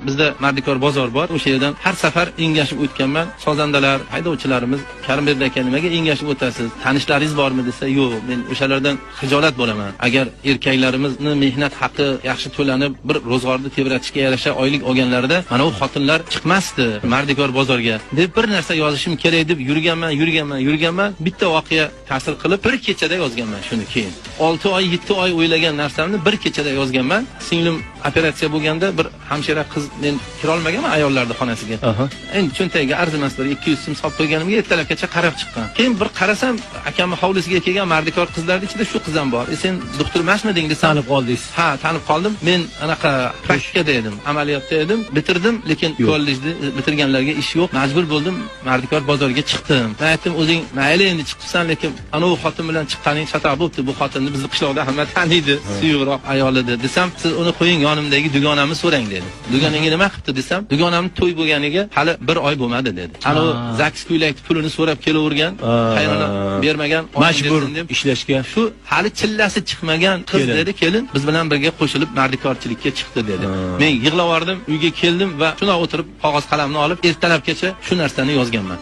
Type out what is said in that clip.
Bizda Mardikor bozor bor. O'sha yerdan har safar engashib o'tganman. Sozandalar, haydovchilarimiz Karimbek aka nimaga engashib o'tasiz? Tanishlaringiz bormi desa, yo'q. Men o'shalardan xijolat bo'laman. Agar erkaklarimizni mehnat haqqi yaxshi to'lanib, bir ro'zg'orni tebratishga yarasha oylik olganlarida, mana bu xotinlar chiqmasdi Mardikor bozorga deb bir narsa yozishim kerak deb yurganman. Bitta voqea ta'sir qilib, bir kechada yozganman shuni keyin. 6 oy, 7 oy o'ylagan narsamni bir kechada yozganman. Singlim operatsiya bo'lganda bir hamshira qiz men kira olmaganman ayollarning xonasiga. Endi cho'ntagiga arzimas bir 200 so'm solib qo'yganimga ertalabgacha qarab chiqqan. Keyin bir qarasam, akamning hovlisiga kelgan Mardikor qizlarning ichida shu qiz ham bor. Sen doktor emasmiding desam, tanib qoldingiz. Ha, tanib qoldim. Men anaqa praktikada edim, amaliyotda edim, bitirdim, lekin kollejni bitirganlarga ish yo'q. Majbur bo'ldim, Mardikor bozoriga chiqdim. Men aytdim, o'zing mayli endi chiqibsan, lekin ana u xotin bilan chiqqaning xato bo'libdi. Bu xotinni bizni qishloqda hamma taniydi, suyuqroq ayol edi desam, siz uni qo'ying, yonimdagi dugonamni so'rang dedi. Dugonangga nima qilibdi desam, dugonamni to'y bo'lganiga hali 1 oy bo'lmadi dedi. Ana u zaks ko'ylakni pulini so'rab kelavergan, qaynona bermagan, majbur ishlashga. Shu hali chillasi chiqmagan qiz dedi, kelin biz bilan birga qo'shilib mardikorchilikka chiqdi dedi. Men yig'lavordim, uyga keldim va shuna o'tirib qog'oz qalamni olib ertalabgacha shu narsani yozganman.